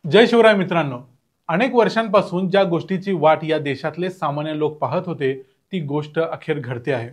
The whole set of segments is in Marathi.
जय शिवराय मित्रांनो, अनेक वर्षांपासून ज्या गोष्टीची वाट या देशातले सामान्य लोक पाहत होते ती गोष्ट अखेर घडते आहे।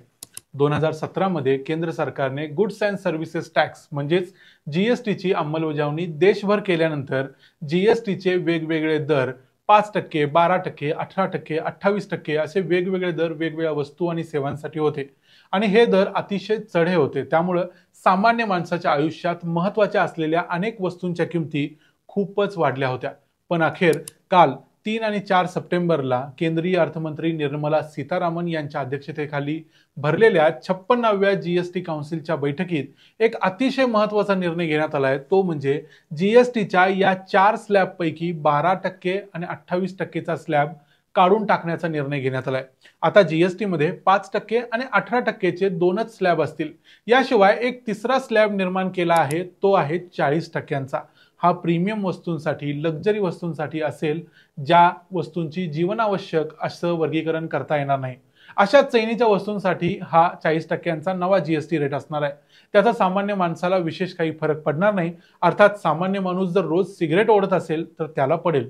2017 मध्ये केंद्र सरकारने गुड्स अँड सर्व्हिसेस टॅक्स म्हणजेच जीएसटीची अंमलबजावणी देशभर केल्यानंतर जीएसटीचे वेगवेगळे दर 5%, 12%, 18%, 28% असे वेगवेगळे दर वेगवेगळ्या वस्तू आणि सेवांसाठी होते आणि हे दर अतिशय चढे होते। त्यामुळे सामान्य माणसाच्या आयुष्यात महत्त्वाच्या असलेल्या अनेक वस्तूंच्या किमती खूपच वाढल्या होत्या। पण अखेर काल 3 आणि 4 सप्टेंबरला केंद्रीय अर्थमंत्री निर्मला सीतारामन यांच्या अध्यक्षतेखाली भरलेल्या 56व्या जीएसटी काउन्सिलच्या बैठकीत एक अतिशय महत्त्वाचा निर्णय घेण्यात आला आहे। तो म्हणजे जीएसटीच्या या 4 स्लॅबपैकी 12% आणि 28%चा स्लॅब काढून टाकण्याचा निर्णय घेण्यात आलाय। आता जीएसटी मध्ये 5% आणि 18%चे दोनच स्लॅब असतील। याशिवाय एक तिसरा स्लॅब निर्माण केला आहे, तो आहे 40%चा। हा प्रीमियम वस्तूंसाठी, लक्झरी वस्तूंसाठी असेल, ज्या वस्तूंची जीवनावश्यक असं वर्गीकरण करता येणार नाही। अशा चैनीच्या वस्तूंसाठी हा 40%चा नवा जीएसटी रेट असणार आहे। त्याचा सामान्य माणसाला विशेष काही फरक पडणार नाही। अर्थात सामान्य माणूस जर रोज सिगरेट ओढत असेल तर त्याला पडेल।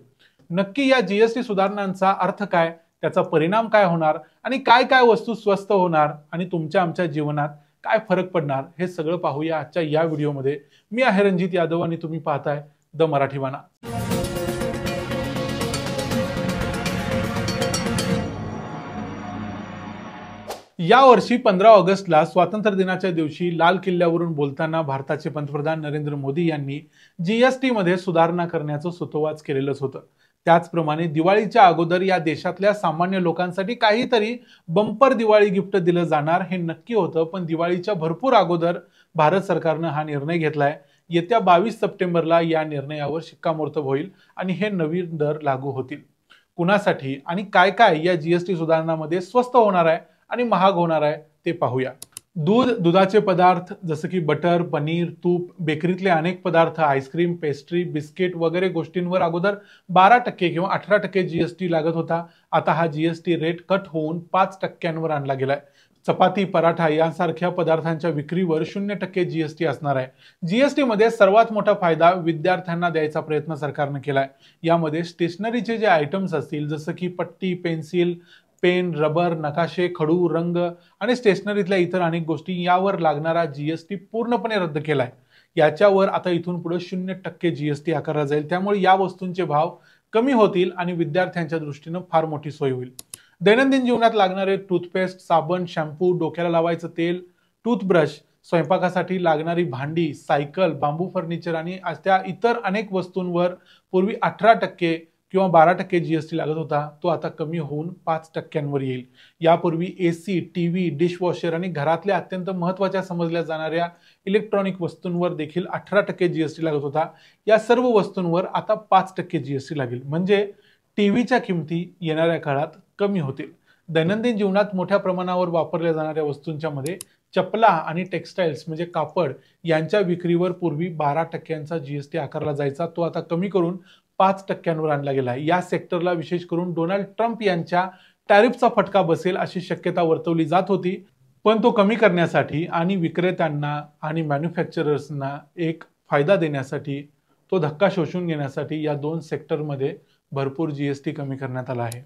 नक्की या जीएसटी सुधारणांचा अर्थ काय, त्याचा परिणाम काय होणार आणि काय काय वस्तू स्वस्त होणार आणि तुमच्या आमच्या जीवनात काय फरक पडणार हे सगळं पाहूया आजच्या या व्हिडिओमध्ये। मी आहे रणजित यादव आणि तुम्ही पाहताय द मराठी वाणा। या वर्षी 15 ऑगस्टला स्वातंत्र्य दिनाच्या दिवशी लाल किल्ल्यावरून बोलताना भारताचे पंतप्रधान नरेंद्र मोदी यांनी जीएसटी मध्ये सुधारणा करण्याचं सुतोवाच केलेलंच होतं। त्याचप्रमाणे दिवाळीच्या अगोदर या देशातल्या सामान्य लोकांसाठी काहीतरी बंपर दिवाळी गिफ्ट दिलं जाणार हे नक्की होतं। पण दिवाळीच्या भरपूर अगोदर भारत सरकारनं हा निर्णय घेतलाय। येत्या 22 सप्टेंबरला या निर्णयावर शिक्कामोर्तब होईल आणि हे नवीन दर लागू होतील। कुणासाठी आणि काय काय या जीएसटी सुधारणामध्ये स्वस्त होणार आहे आणि महाग होणार आहे ते पाहूया। दूध, दुधाचे पदार्थ जसे की बटर, पनीर, तूप, बेकरीतले अनेक पदार्थ, आईस्क्रीम, पेस्ट्री, बिस्किट वगैरे गोष्टींवर अगोदर 12% किंवा 18% जीएसटी लागत होता। आता हा जीएसटी रेट कट होऊन 5%वर आणला गेलाय। चपाती, पराठा यांसारख्या पदार्थांच्या विक्रीवर 0% जीएसटी असणार आहे। जीएसटी मध्ये सर्वात मोठा फायदा विद्यार्थ्यांना द्यायचा प्रयत्न सरकारने केलाय। यामध्ये स्टेशनरीचे जे आयटम्स असतील जसं की पट्टी, पेन्सिल, पेन, रबर, नकाशे, खडू, रंग आणि स्टेशनरीतल्या इतर अनेक गोष्टी यावर लागणारा जीएसटी पूर्णपणे रद्द केलाय। याच्यावर आता इथून पुढे 0% जीएसटी आकारला जाईल। त्यामुळे या वस्तूंचे भाव कमी होतील आणि विद्यार्थ्यांच्या दृष्टीने फार मोठी सोय होईल। दैनंदिन जीवनात लागणारे टूथपेस्ट, साबण, शॅम्पू, डोक्याला लावायचं तेल, टूथब्रश, स्वयंपाकासाठी लागणारी भांडी, सायकल, बांबू फर्निचर आणि त्या इतर अनेक वस्तूंवर पूर्वी 18% किंवा 12% जीएसटी लागत होता, तो आता कमी होऊन 5%वर येईल। यापूर्वी एसी, टीव्ही, डिशवॉशर आणि घरातल्या अत्यंत महत्त्वाच्या समजल्या जाणाऱ्या इलेक्ट्रॉनिक वस्तूंवर देखील 18% जीएसटी लागत होता। या सर्व वस्तूंवर आता 5% जीएसटी लागेल। म्हणजे टीव्हीच्या किमती येणाऱ्या काळात कमी होतील। दैनंदिन जीवनात मोठ्या प्रमाणावर वापरल्या जाणाऱ्या वस्तूंच्या मध्ये चपला आणि टेक्सटाईल्स म्हणजे कापड यांच्या विक्रीवर पूर्वी 12%चा जीएसटी आकारला जायचा, तो आता कमी करून 5%वर आणला गेला। या सेक्टरला विशेष करून डोनाल्ड ट्रम्प यांच्या टॅरिफचा फटका बसेल अशी शक्यता वर्तवली जात होती। पण तो कमी करण्यासाठी आणि विक्रेत्यांना आणि मॅन्युफॅक्चरर्सना एक फायदा देण्यासाठी, तो धक्का शोषून घेण्यासाठी या दोन सेक्टरमध्ये भरपूर जीएसटी कमी करण्यात आला आहे।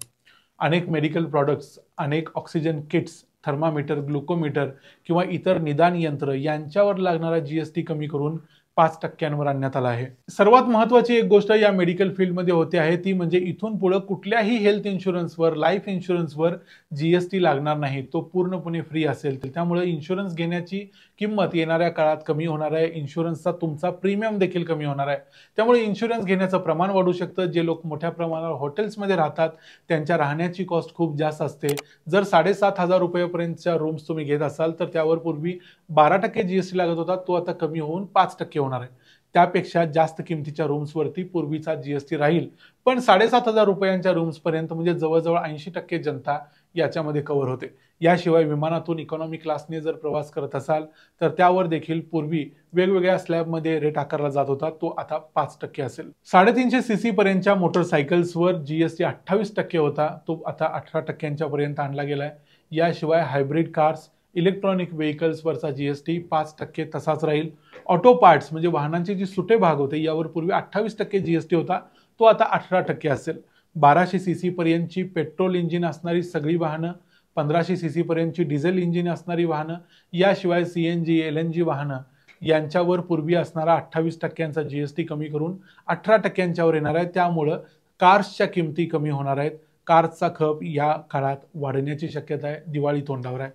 अनेक मेडिकल प्रॉडक्ट्स, अनेक ऑक्सिजन किट्स, थर्मामीटर, ग्लुकोमीटर किंवा इतर निदान यंत्र यांच्यावर लागणारा जीएसटी कमी करून 5%वर आणण्यात आला आहे। सर्वात महत्त्वाची एक गोष्ट या मेडिकल फील्डमध्ये होते आहे ती म्हणजे इथून पुढे कुठल्याही हेल्थ इन्शुरन्सवर, लाईफ इन्शुरन्सवर जीएसटी लागणार नाही, तो पूर्णपणे फ्री असेल। त्यामुळे इन्शुरन्स घेण्याची किंमत येणाऱ्या काळात कमी होणार आहे। इन्शुरन्सचा तुमचा प्रीमियम देखील कमी होणार आहे। त्यामुळे इन्शुरन्स घेण्याचं प्रमाण वाढू शकतं। जे लोक मोठ्या प्रमाणावर हॉटेल्समध्ये राहतात त्यांच्या राहण्याची कॉस्ट खूप जास्त असते। जर 7,500 रुपयापर्यंतच्या रूम्स तुम्ही घेत असाल तर त्यावर पूर्वी 12% जीएसटी लागत होता, तो आता कमी होऊन 5% होणार आहे। त्यापेक्षा जास्त किमतीच्या रूम्सवरती पूर्वीचा जीएसटी राहील, पण 7,500 रुपयांच्या रूम्स पर्यंत म्हणजे जवळजवळ 80% जनता याच्यामध्ये कव्हर होते। याशिवाय विमानातून इकॉनॉमी क्लासने जर प्रवास करत असाल तर त्यावर देखील पूर्वी वेगवेगळ्या स्लॅबमध्ये रेट आकारला जात होता, तो आता 5% असेल। 350 सीसी पर्यंतच्या मोटरसायकल्सवर जीएसटी 28% होता, तो आता 18%च्या पर्यंत आणला गेलाय। याशिवाय हायब्रिड कार्स, इलेक्ट्रॉनिक व्हेकल्सवरचा जीएसटी 5% तसाच राहील। ऑटो पार्ट्स म्हणजे वाहनांचे जे सुटे भाग होते यावर पूर्वी 28% जीएसटी होता, तो आता 18% असेल. 1200 सीसी पर्यंतची पेट्रोल इंजिन असणारी सगळी वाहनं, 1500 सीसी पर्यंतची डिझेल इंजिन असणारी वाहनं, याशिवाय सीएनजी, एलएनजी वाहनं यांच्यावर पूर्वी असणारा 28% जीएसटी कमी करून 18%वर येणार आहे. त्यामुळं कार्सच्या किमती कमी होणार आहेत. कार्सचा खप या काळात वाढण्याची शक्यता आहे. दिवाळी तोंडावर आहे.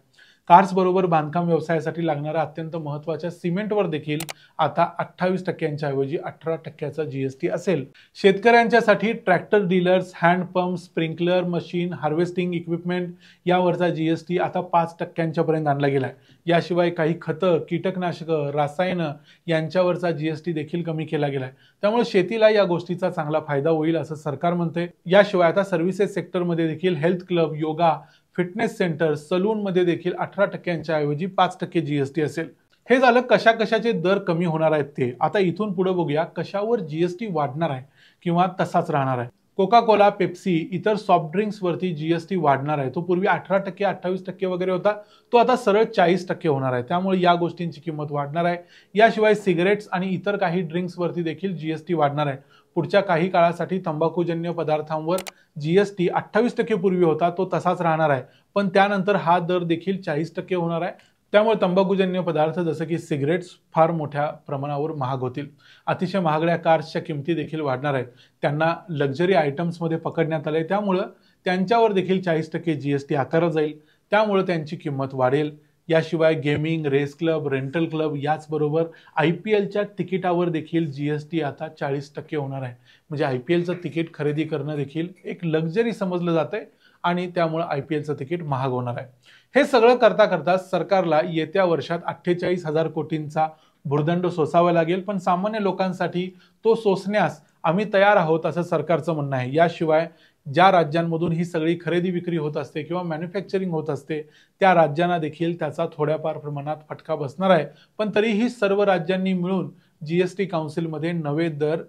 कार्स बरोबर बांधकाम व्यवसायासाठी लागणाऱ्या अत्यंत महत्त्वाच्या सिमेंटवर देखील आता 28%च्या ऐवजी 18%चा जीएसटी असेल. शेतकऱ्यांच्यासाठी tractor dealers, handpump, sprinkler machine, harvesting equipment यावरचा जीएसटी आता 5%च्या पर्यंत आणला गेलाय. याशिवाय काही खतं, कीटकनाशकं, रसायनं यांच्यावरचा जीएसटी देखील कमी केला गेलाय. त्यामुळे शेतीला या गोष्टीचा चांगला फायदा होईल असं सरकार म्हणते. याशिवाय आता सर्व्हिसेस सेक्टरमध्ये देखील health club, yoga, fitness centre, salon मध्ये देखील 18%च्या ऐवजी 5% जीएसटी असेल. हे झालं कशा कशाचे दर कमी होणार आहेत ते. आता इथून पुढे बघूया कशावर जीएसटी वाढणार आहे किंवा तसाच राहणार आहे. कोका कोला, पेप्सी, इतर सॉफ्ट ड्रिंक्स वरती जीएसटी वाढणार आहे. तो पूर्वी 18%, 28% वगैरे होता, तो आता सरळ 40% होणार आहे. त्यामुळे या गोष्टींची किंमत वाढणार आहे. याशिवाय सिगरेट्स आणि इतर काही ड्रिंक्स वरती देखील जीएसटी वाढणार आहे. पुढच्या काही काळासाठी तंबाखूजन्य पदार्थांवर जीएसटी 28% पूर्वी होता, तो तसाच राहणार आहे. पण त्यानंतर हा दर देखील 40% होणार आहे. त्यामुळे तंबाखूजन्य पदार्थ जसे की सिगरेट्स फार मोठ्या प्रमाणावर महाग होतील. अतिशय महागड्या कार्सच्या किमती देखील वाढणार आहेत. त्यांना लक्झरी आयटम्समध्ये पकडण्यात आले, त्यामुळे त्यांच्यावर देखील 40% जीएसटी आकारला जाईल. त्यामुळे त्यांची किंमत वाढेल. याशिवाय gaming, race club, rental club याचबरोबर IPLच्या तिकिटावर देखील जीएसटी आता 40% होणार आहे. म्हणजे IPLचं तिकीट खरेदी करणं देखील एक लक्झरी समजलं जातंय आणि त्यामुळे IPLचं तिकीट महाग होणार आहे. हे सगळं करता करता सरकारला येत्या वर्षात 48,000 कोटींचा भुर्दंड सोसावा लागेल. पण सामान्य लोकांसाठी तो सोसण्यास आम्ही तयार आहोत असं सरकारचं म्हणणं आहे. याशिवाय ज्या राज्यांमधून ही सगळी खरेदी विक्री होत असते किंवा मॅन्युफॅक्चरिंग होत असते त्या राज्यांना देखील त्याचा थोड्याफार प्रमाणात फटका बसणार आहे. पण तरीही सर्व राज्यांनी मिळून जीएसटी काउन्सिलमध्ये नवे दर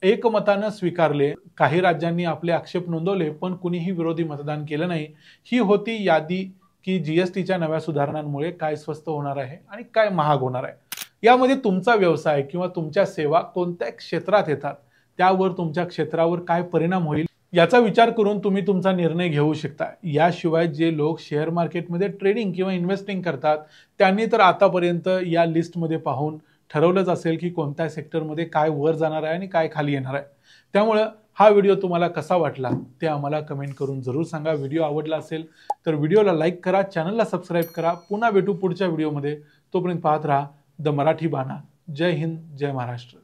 एकमतानं स्वीकारले. काही राज्यांनी आपले आक्षेप नोंदवले पण कुणीही विरोधी मतदान केलं नाही. ही होती यादी की जीएसटीच्या नव्या सुधारणांमुळे काय स्वस्त होणार आहे आणि काय महाग होणार आहे. यामध्ये तुमचा व्यवसाय किंवा तुमच्या सेवा कोणत्या क्षेत्रात येतात त्यावर तुमच्या क्षेत्रावर काय परिणाम होईल याचा विचार करून तुम्ही तुमचा निर्णय घेऊ शकता. याशिवाय जे लोक शेअर मार्केटमध्ये ट्रेडिंग किंवा इन्व्हेस्टिंग करतात त्यांनी तर आतापर्यंत या लिस्टमध्ये पाहून ठरवलंच असेल की कोणत्या सेक्टरमध्ये काय वर जाणार आहे आणि काय खाली येणार आहे. त्यामुळं हा व्हिडिओ तुम्हाला कसा वाटला ते आम्हाला कमेंट करून जरूर सांगा. व्हिडिओ आवडला असेल तर व्हिडिओला लाईक करा, चॅनलला सबस्क्राईब करा. पुन्हा भेटू पुढच्या व्हिडिओमध्ये. तोपर्यंत पाहत राहा द मराठी बाणा. जय हिंद, जय महाराष्ट्र.